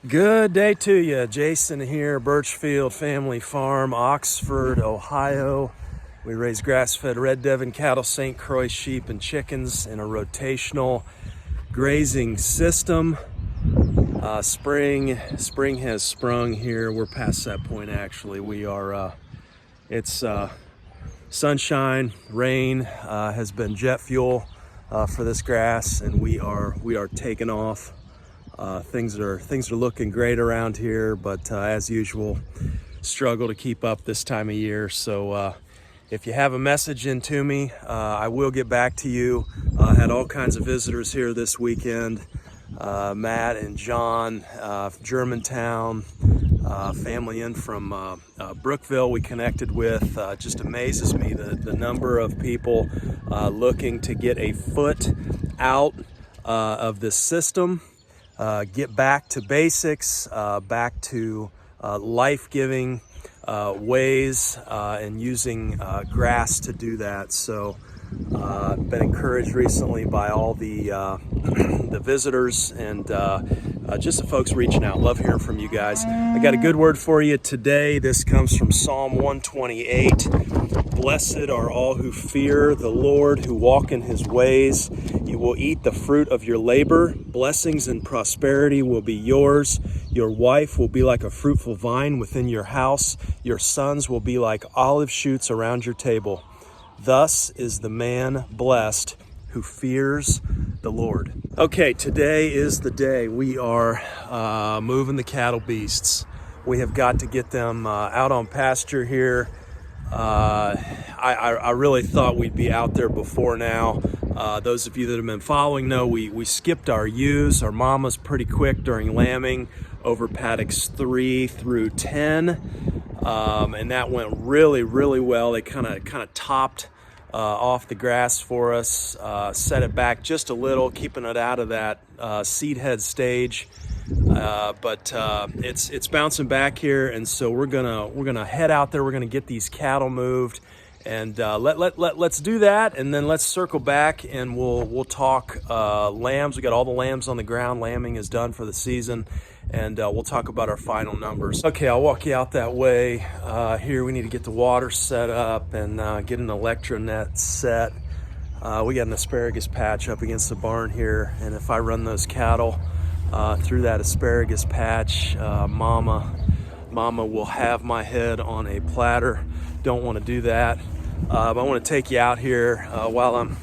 Good day to you. Jason here, Birchfield Family Farm, Oxford, Ohio. We raise grass-fed red Devon cattle, St. Croix sheep, and chickens in a rotational grazing system. Spring has sprung here. We're past that point actually. It's sunshine, rain has been jet fuel for this grass, and we are taking off. Things are looking great around here, but as usual, struggle to keep up this time of year. So if you have a message in to me, I will get back to you. Had all kinds of visitors here this weekend. Matt and John, Germantown, family in from Brookville we connected with. Just amazes me the number of people looking to get a foot out of this system. Get back to basics, back to life-giving ways, and using grass to do that. So I've been encouraged recently by all the the visitors and just the folks reaching out. Love hearing from you guys. I got a good word for you today. This comes from Psalm 128. Blessed are all who fear the Lord, who walk in his ways. You will eat the fruit of your labor. Blessings and prosperity will be yours. Your wife will be like a fruitful vine within your house. Your sons will be like olive shoots around your table. Thus is the man blessed who fears the Lord. Okay, today is the day. We are moving the cattle beasts. We have got to get them out on pasture here. I really thought we'd be out there before now. Those of you that have been following know we skipped our ewes. Our mama's pretty quick during lambing over paddocks 3 through 10, and that went really well. They kind of topped off the grass for us, set it back just a little, keeping it out of that seed head stage. But it's bouncing back here, and so we're gonna head out there. We're gonna get these cattle moved, and let's do that, and then let's circle back and we'll talk lambs. We got all the lambs on the ground. Lambing is done for the season, and we'll talk about our final numbers. Okay, I'll walk you out that way. Here we need to get the water set up and get an electronet set. We got an asparagus patch up against the barn here, and if I run those cattle through that asparagus patch, mama will have my head on a platter. Don't want to do that, but I want to take you out here while I'm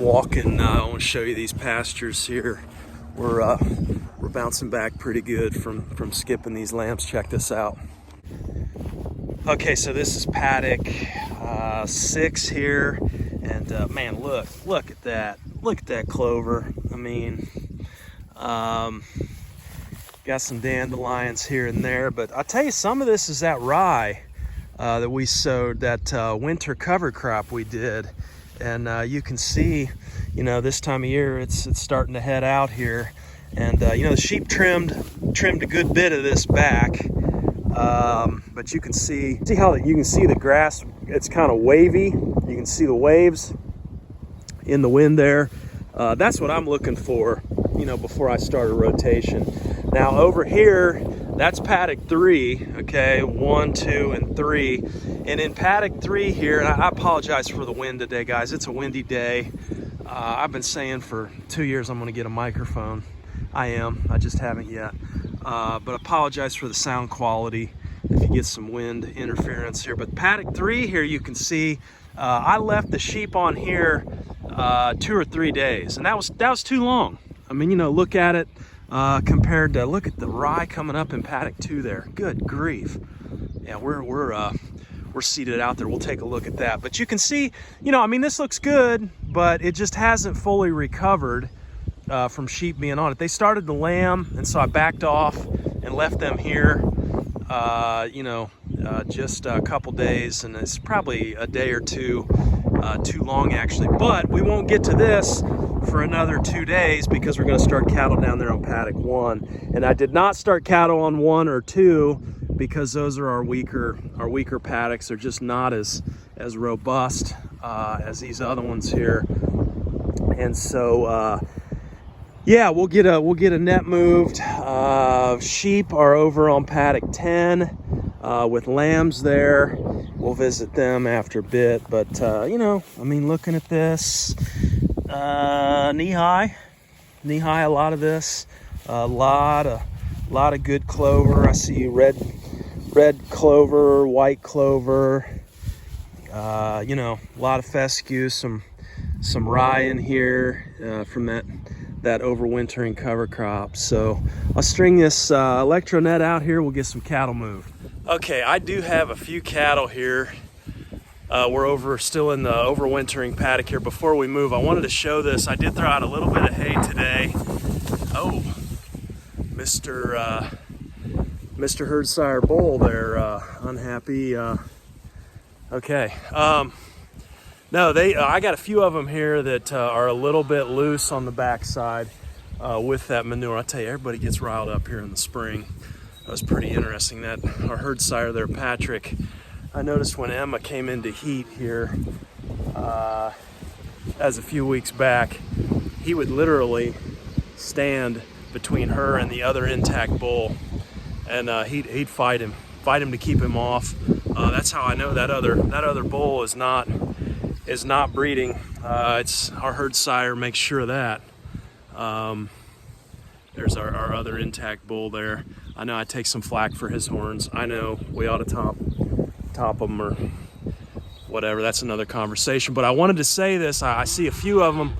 walking. I want to show you these pastures here. We're bouncing back pretty good from skipping these lambs. Check this out. Okay, so this is paddock 6 here, and man, look at that. Look at that clover. I mean, got some dandelions here and there, but I'll tell you, some of this is that rye that we sowed, that winter cover crop we did, and you can see, this time of year it's starting to head out here, and the sheep trimmed a good bit of this back, but you can see the grass. It's kind of wavy. You can see the waves in the wind there. That's what I'm looking for, before I start a rotation. Now over here, that's paddock 3, okay, 1, 2, and 3. And in paddock 3 here, and I apologize for the wind today, guys. It's a windy day. I've been saying for 2 years I'm gonna get a microphone. I just haven't yet. But apologize for the sound quality if you get some wind interference here. But paddock 3 here, you can see, I left the sheep on here 2 or 3 days, and that was too long. I mean, look at it compared to, look at the rye coming up in paddock 2 there. Good grief. Yeah, we're seated out there. We'll take a look at that. But you can see, I mean, this looks good, but it just hasn't fully recovered from sheep being on it. They started the lamb, and so I backed off and left them here, just a couple days, and it's probably a day or two too long actually. But we won't get to this for another 2 days because we're going to start cattle down there on paddock 1. And I did not start cattle on 1 or 2 because those are our weaker paddocks. They're just not as robust as these other ones here. And so yeah, we'll get a net moved. Sheep are over on paddock 10 with lambs there. We'll visit them after a bit, but you know, I mean, looking at this, knee high, a lot of this, a lot of good clover. I see red clover, white clover, you know, a lot of fescue, some rye in here from that overwintering cover crop. So I'll string this electro net out here. We'll get some cattle moved. Okay, I do have a few cattle here. We're still in the overwintering paddock here. Before we move, I wanted to show this. I did throw out a little bit of hay today. Oh, Mr. Herdsire Bull there, unhappy. Okay. No, I got a few of them here that are a little bit loose on the backside with that manure. I tell you, everybody gets riled up here in the spring. That was pretty interesting. That our herd sire there, Patrick, I noticed when Emma came into heat here as a few weeks back, he would literally stand between her and the other intact bull, and he'd fight him to keep him off. That's how I know that other bull is not breeding. It's our herd sire makes sure of that. There's our other intact bull there. I know I take some flack for his horns. I know we ought to top them or whatever. That's another conversation. But I wanted to say this. I see a few of them,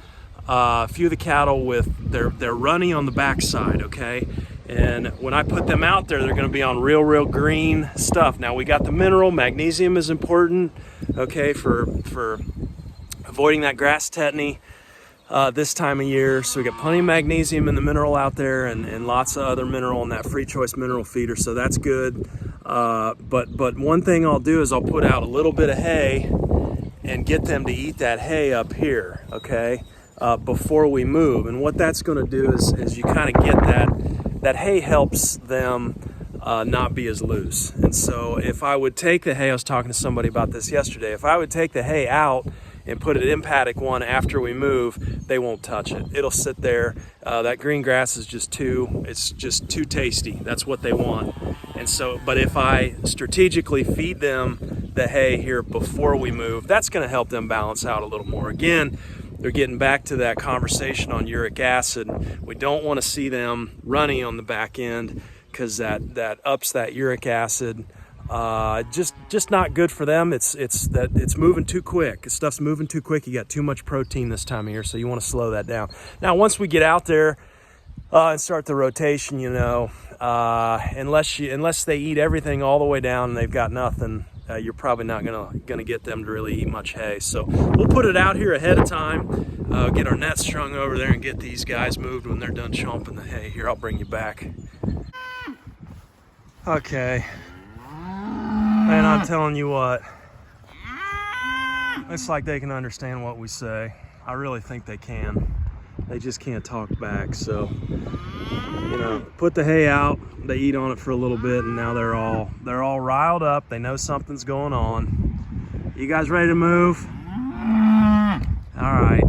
a few of the cattle with they're runny on the backside. Okay. And when I put them out there, they're going to be on real green stuff. Now we got the mineral. Magnesium is important, okay, for avoiding that grass tetany this time of year. So we got plenty of magnesium in the mineral out there, and lots of other mineral in that free choice mineral feeder. So that's good. But one thing I'll do is I'll put out a little bit of hay and get them to eat that hay up here, okay, before we move. And what that's going to do is you kind of get that hay helps them not be as loose. And so if I would take the hay, I was talking to somebody about this yesterday, if I would take the hay out and put it in paddock 1 after we move, they won't touch it. It'll sit there. That green grass is just too tasty. That's what they want. And so, but if I strategically feed them the hay here before we move, that's going to help them balance out a little more. Again, they're getting back to that conversation on uric acid. We don't want to see them runny on the back end because that ups that uric acid. Just not good for them. It's moving too quick. Stuff's moving too quick. You got too much protein this time of year, so you want to slow that down. Now, once we get out there and start the rotation, you know, unless they eat everything all the way down and they've got nothing, you're probably not gonna get them to really eat much hay. So we'll put it out here ahead of time, get our nets strung over there, and get these guys moved when they're done chomping the hay. Here, I'll bring you back. Okay. And I'm telling you what, it's like they can understand what we say. I really think they can. They just can't talk back. So, you know, put the hay out, they eat on it for a little bit, and now they're all riled up. They know something's going on. You guys ready to move? All right.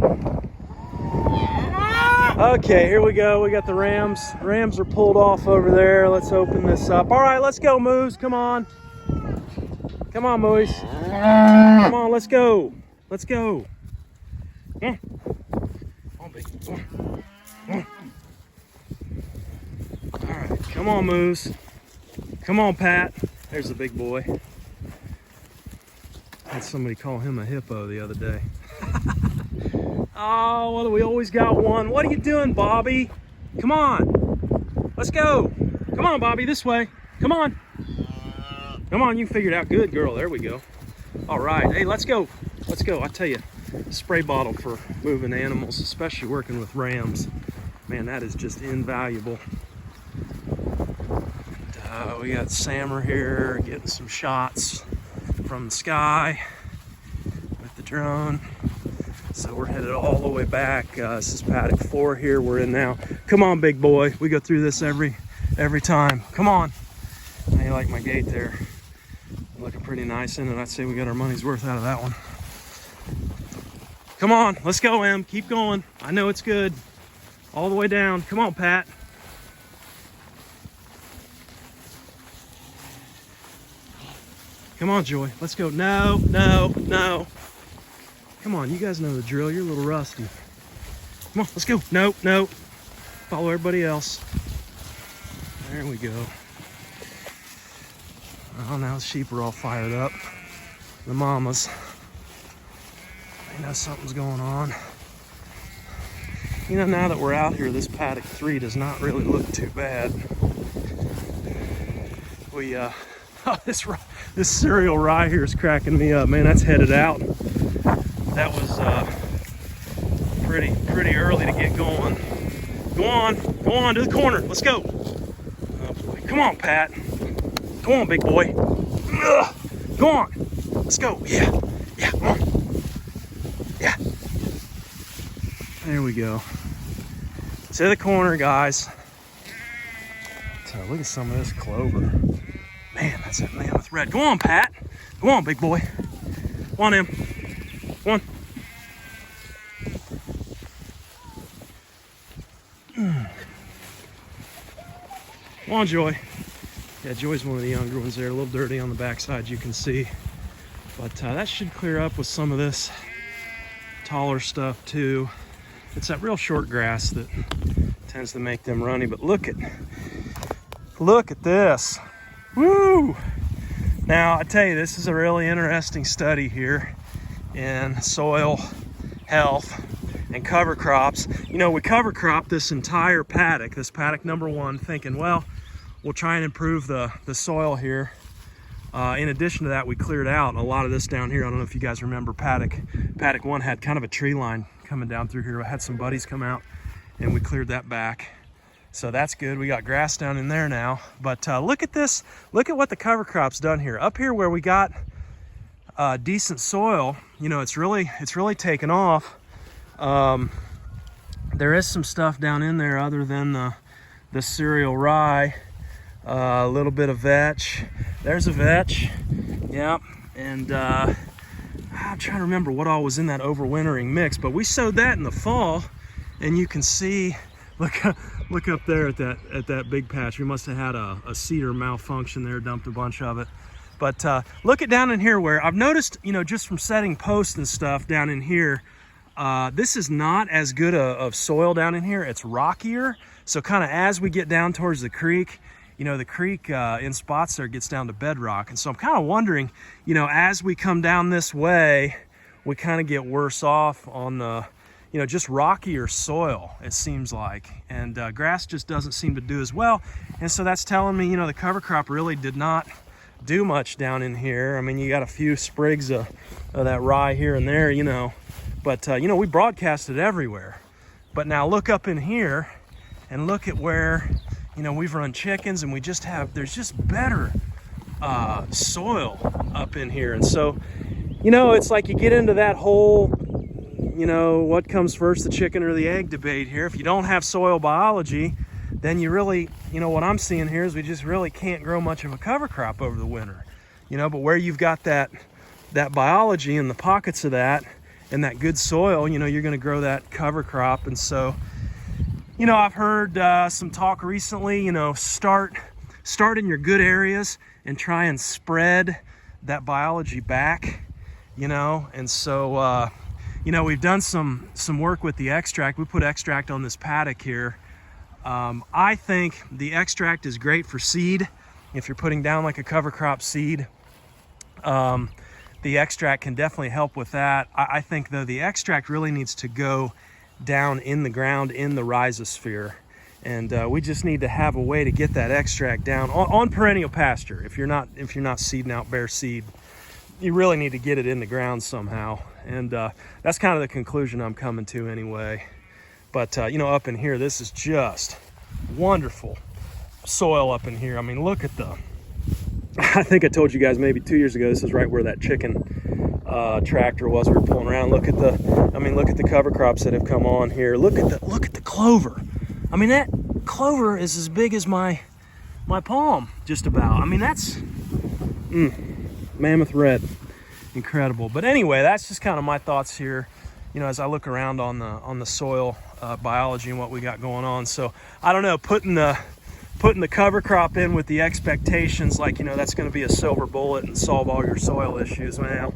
Okay, here we go. We got the rams. Rams are pulled off over there. Let's open this up. All right, let's go, Moose. Come on. Come on, Moose. Come on, let's go. Let's go. Come on, baby. Come on. All right, come on, Moose. Come on, Pat. There's the big boy. I had somebody call him a hippo the other day. Oh, well, we always got one. What are you doing, Bobby? Come on. Let's go. Come on, Bobby, this way. Come on. Come on, you figured out. Good girl. There we go. All right. Hey, let's go. Let's go. I tell you, spray bottle for moving animals, especially working with rams. Man, that is just invaluable. And, we got Sammer here getting some shots from the sky with the drone. So we're headed all the way back. This is paddock 4 here we're in now. Come on, big boy. We go through this every time. Come on. Hey, like my gate there. Looking pretty nice in it. I'd say we got our money's worth out of that one. Come on, let's go, Em. Keep going. I know it's good. All the way down. Come on, Pat. Come on, Joy. Let's go. No, no, no. Come on, you guys know the drill. You're a little rusty. Come on, let's go. No, no. Follow everybody else. There we go. Oh, now the sheep are all fired up. The mamas. They know something's going on. You know, now that we're out here, this paddock 3 does not really look too bad. We, oh, this cereal rye here is cracking me up, man. That's headed out. That was pretty early to get going. Go on to the corner. Let's go. Oh boy, come on, Pat. Come on, big boy. Ugh. Go on. Let's go. Yeah, come on. Yeah. There we go. To the corner, guys. So look at some of this clover. Man, that's that mammoth red. Go on, Pat. Go on, big boy. Go on, him. Go on. Come on, Joy. Yeah, Joy's one of the younger ones there. A little dirty on the backside, you can see. But that should clear up with some of this taller stuff, too. It's that real short grass that tends to make them runny. But look at this. Woo! Now, I tell you, this is a really interesting study here in soil health and cover crops. You know, we cover crop this entire paddock, this paddock number 1, thinking, well, we'll try and improve the soil here. In addition to that, we cleared out a lot of this down here. I don't know if you guys remember paddock 1 had kind of a tree line coming down through here. I had some buddies come out and we cleared that back. So that's good. We got grass down in there now. But look at this. Look at what the cover crop's done here. Up here where we got decent soil, you know, it's really taken off. There is some stuff down in there other than the cereal rye. A little bit of vetch. There's a vetch. Yep. And I'm trying to remember what all was in that overwintering mix, but we sowed that in the fall, and you can see, look up there at that big patch. We must have had a seeder malfunction there, dumped a bunch of it. But look at down in here where I've noticed, you know, just from setting posts and stuff down in here, this is not as good of soil down in here. It's rockier. So kind of as we get down towards the creek, you know, the creek in spots there gets down to bedrock. And so I'm kind of wondering, you know, as we come down this way, we kind of get worse off on the, you know, just rockier soil, it seems like. And grass just doesn't seem to do as well. And so that's telling me, you know, the cover crop really did not do much down in here. I mean, you got a few sprigs of that rye here and there, you know. But, you know, we broadcast it everywhere. But now look up in here and look at where, you know, we've run chickens and we just have, there's just better soil up in here. And so, you know, it's like you get into that whole, you know, what comes first, the chicken or the egg debate here. If you don't have soil biology, then you really, you know, what I'm seeing here is we just really can't grow much of a cover crop over the winter. You know, but where you've got that biology in the pockets of that and that good soil, you know, you're going to grow that cover crop. And so, you know, I've heard some talk recently, you know, start in your good areas and try and spread that biology back, you know. And so, you know, we've done some work with the extract. We put extract on this paddock here. I think the extract is great for seed. If you're putting down like a cover crop seed, the extract can definitely help with that. I think, though, the extract really needs to go down in the ground in the rhizosphere. And we just need to have a way to get that extract down on perennial pasture. If you're not seeding out bare seed, you really need to get it in the ground somehow. And that's kind of the conclusion I'm coming to anyway. But, you know, up in here, this is just wonderful soil up in here. I mean, look at I think I told you guys maybe 2 years ago, this is right where that chicken tractor was we were pulling around. Look at the cover crops that have come on here. Look at the clover. I mean, that clover is as big as my palm, just about. I mean, that's mammoth red. Incredible. But anyway, that's just kind of my thoughts here, you know, as I look around on the soil biology and what we got going on. So I don't know, putting the cover crop in with the expectations like, you know, that's going to be a silver bullet and solve all your soil issues. Well,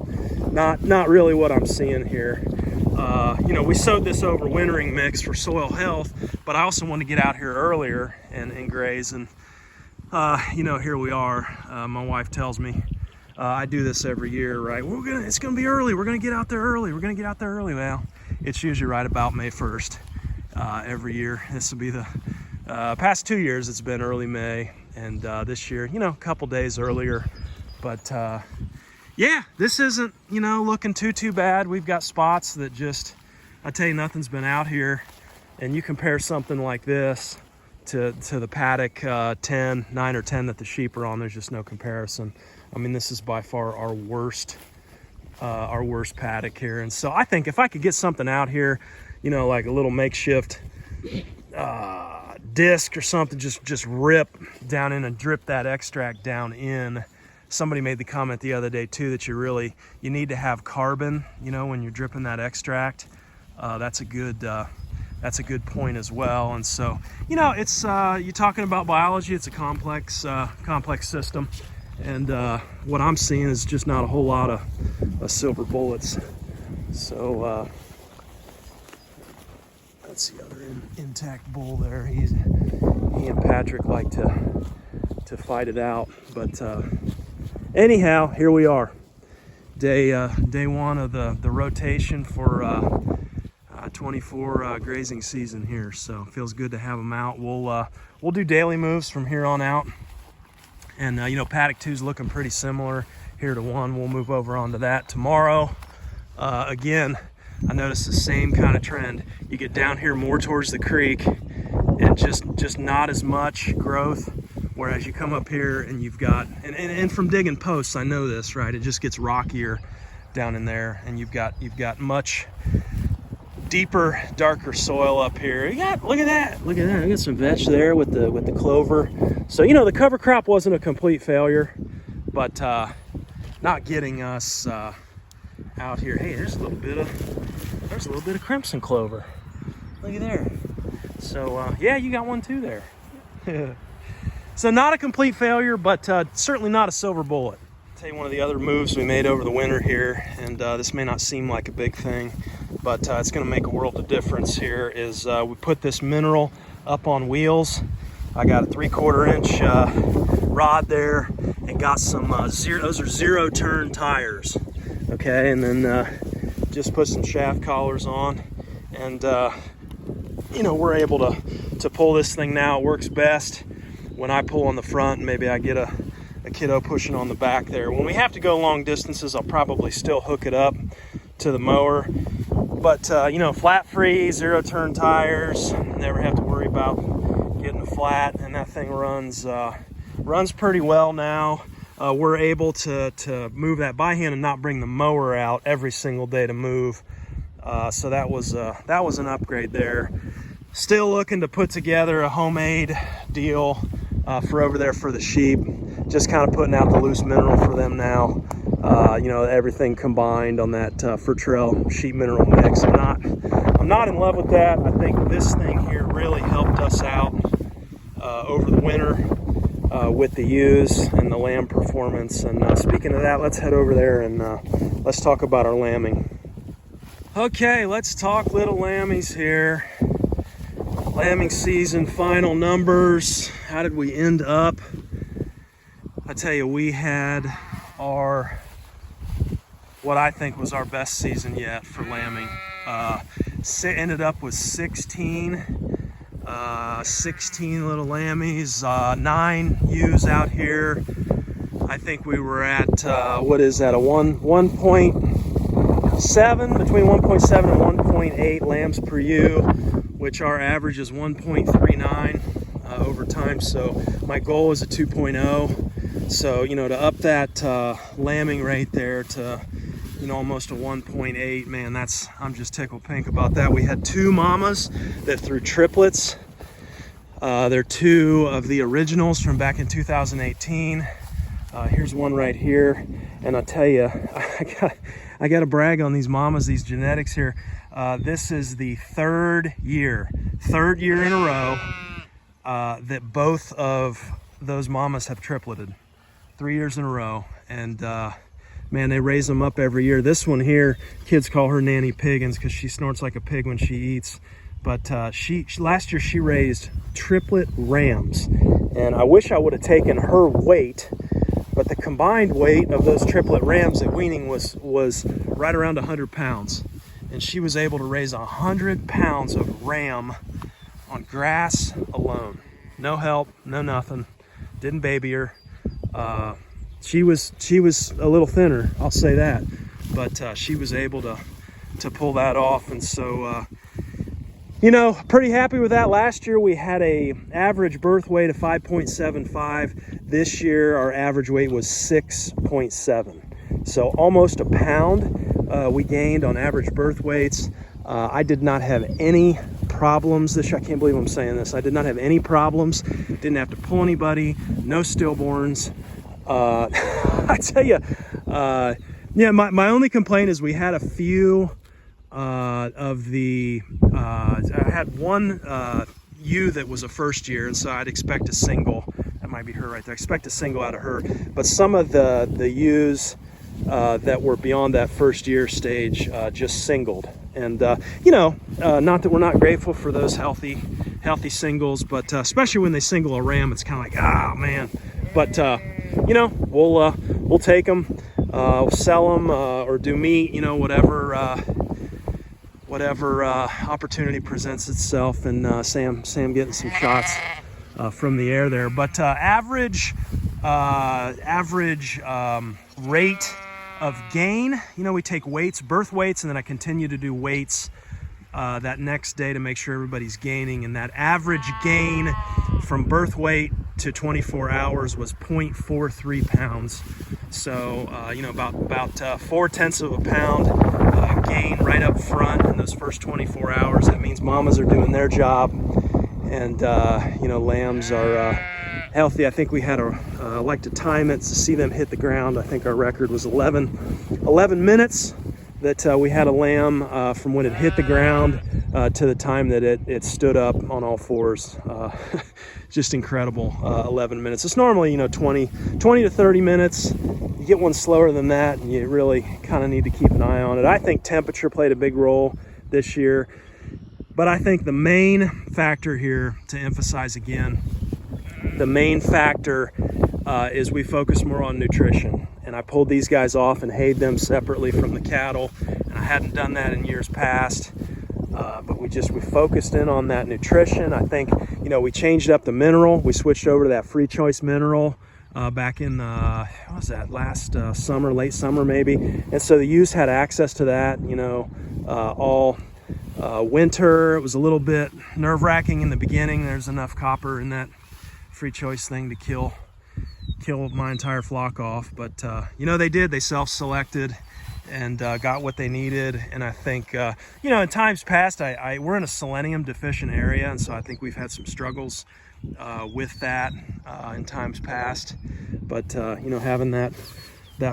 not really what I'm seeing here. You know, we sowed this overwintering mix for soil health, but I also want to get out here earlier and graze. And you know, here we are. My wife tells me I do this every year, right? It's gonna be early. We're gonna get out there early. We're gonna get out there early. Well, it's usually right about May 1st every year. This will be the past 2 years. It's been early May, and this year, you know, a couple days earlier. But yeah, this isn't, you know, looking too bad. We've got spots that just, I tell you, nothing's been out here. And you compare something like this to the paddock 9 or 10 that the sheep are on, there's just no comparison. I mean, this is by far our worst paddock here. And so I think if I could get something out here, you know, like a little makeshift disc or something, just rip down in and drip that extract down in. Somebody made the comment the other day too that you need to have carbon, you know, when you're dripping that extract. That's a good point as well. And so, you know, it's you're talking about biology. It's a complex system, and what I'm seeing is just not a whole lot of silver bullets. So that's the other intact bull there. He and Patrick like to fight it out, but anyhow, here we are, day one of the rotation for 24 grazing season here. So it feels good to have them out. We'll do daily moves from here on out, and you know, paddock 2 is looking pretty similar here to 1. We'll move over onto that tomorrow. Again, I noticed the same kind of trend. You get down here more towards the creek and just not as much growth, whereas you come up here and you've got, and from digging posts, I know this, right? It just gets rockier down in there, and you've got much deeper, darker soil up here. Look at that. I got some vetch there with the clover. So, you know, the cover crop wasn't a complete failure, but not getting us out here. Hey, there's a little bit of crimson clover. Look at there. So yeah, you got one too there. So not a complete failure, but certainly not a silver bullet. I'll tell you one of the other moves we made over the winter here, and this may not seem like a big thing, but it's going to make a world of difference here, is we put this mineral up on wheels. I got a 3/4 inch rod there, and got some those are 0 turn tires. Okay, and then just put some shaft collars on, and you know, we're able to pull this thing now. It works best when I pull on the front, and maybe I get a kiddo pushing on the back there. When we have to go long distances, I'll probably still hook it up to the mower. But you know, flat free, 0 turn tires, never have to worry about getting a flat, and that thing runs pretty well now. We're able to move that by hand and not bring the mower out every single day to move. So that was an upgrade there. Still looking to put together a homemade deal for over there for the sheep. Just kind of putting out the loose mineral for them now. You know, everything combined on that Furtrell sheep mineral mix. I'm not in love with that. I think this thing here really helped us out over the winter with the ewes and the lamb performance. And speaking of that, let's head over there and let's talk about our lambing. Okay, let's talk little lammies here. Lambing season, final numbers. How did we end up? I tell you, we had what I think was our best season yet for lambing. Ended up with 16 little lammies, 9 ewes out here. I think we were at, what is that, a 1.7, between 1.7 and 1.8 lambs per ewe, which our average is 1.39 over time. So my goal is a 2.0. So, you know, to up that lambing rate there to, you know, almost a 1.8, man, I'm just tickled pink about that. We had 2 mamas that threw triplets. They're 2 of the originals from back in 2018. Here's one right here, and I'll tell you, I got to brag on these mamas, these genetics here. This is the third year in a row that both of those mamas have tripleted. 3 years in a row. And man, they raise them up every year. This one here, kids call her Nanny Piggins because she snorts like a pig when she eats. But last year she raised triplet rams. And I wish I would have taken her weight, but the combined weight of those triplet rams at weaning was right around 100 pounds. And she was able to raise 100 pounds of ram on grass alone. No help, no nothing. Didn't baby her. She was a little thinner, I'll say that. But she was able to pull that off. And so, you know, pretty happy with that. Last year we had a average birth weight of 5.75. This year our average weight was 6.7. So almost a pound we gained on average birth weights. I did not have any problems this year. I can't believe I'm saying this. I did not have any problems. Didn't have to pull anybody. No stillborns. I tell you, yeah, my only complaint is we had a few of the, I had one ewe that was a first year, and so I'd expect a single. That might be her right there. I expect a single out of her. But some of the ewes that were beyond that first year stage just singled. And, you know, not that we're not grateful for those healthy singles, but especially when they single a ram, it's kind of like, ah, man. But, you know, we'll take them, we'll sell them or do meat, you know, whatever opportunity presents itself. And Sam getting some shots from the air there. But average rate of gain, you know, we take weights, birth weights, and then I continue to do weights that next day to make sure everybody's gaining. And that average gain from birth weight to 24 hours was 0.43 pounds. So, you know, about 0.4 of a pound gain right up front in those first 24 hours. That means mamas are doing their job, and, you know, lambs are healthy. I think we had like to time it to see them hit the ground. I think our record was 11 minutes that we had a lamb from when it hit the ground to the time that it stood up on all fours. Just incredible. 11 minutes. It's normally, you know, 20 to 30 minutes. You get one slower than that, and you really kind of need to keep an eye on it. I think temperature played a big role this year, but I think the main factor here, to emphasize again, the main factor is we focus more on nutrition. And I pulled these guys off and hayed them separately from the cattle, and I hadn't done that in years past. But we focused in on that nutrition. I think, you know, we changed up the mineral. We switched over to that free choice mineral back in what was that, last summer, late summer maybe. And so the ewes had access to that, you know, all winter. It was a little bit nerve-wracking in the beginning. There's enough copper in that free choice thing to kill my entire flock off. But you know, they self-selected and got what they needed. And I think, you know, in times past, we're in a selenium deficient area, and so I think we've had some struggles with that in times past. But you know, having that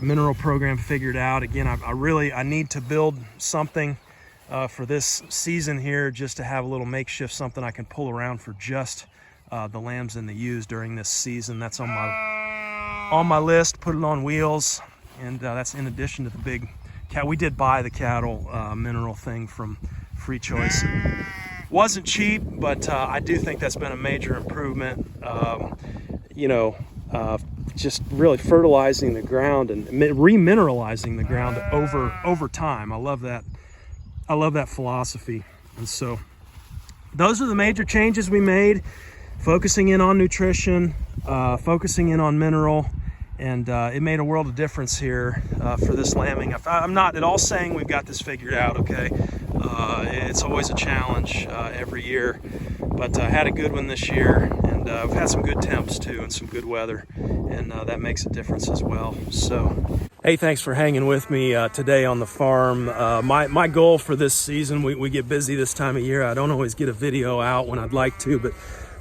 mineral program figured out, again, I need to build something for this season here, just to have a little makeshift something I can pull around for just the lambs and the ewes during this season. That's on my list. Put it on wheels, and that's in addition to the big cat. We did buy the cattle mineral thing from Free Choice. It wasn't cheap, but I do think that's been a major improvement. You know, just really fertilizing the ground and remineralizing the ground over time. I love that philosophy. And so those are the major changes we made. Focusing in on nutrition, focusing in on mineral, and it made a world of difference here for this lambing. I'm not at all saying we've got this figured out, okay? It's always a challenge every year, but I had a good one this year, and we've had some good temps too and some good weather, and that makes a difference as well. So, hey, thanks for hanging with me today on the farm. My goal for this season, we get busy this time of year. I don't always get a video out when I'd like to, but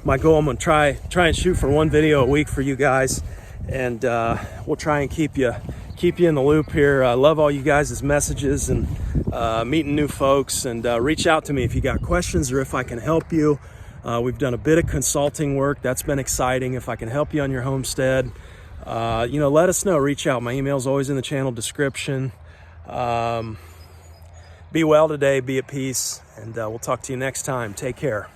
my goal, I'm gonna try and shoot for one video a week for you guys, and we'll try and keep you keep you in the loop here. I love all you guys' messages and meeting new folks, and reach out to me if you got questions or if I can help you. We've done a bit of consulting work. That's been exciting. If I can help you on your homestead, let us know. Reach out. My email's always in the channel description. Be well today, be at peace, and we'll talk to you next time. Take care.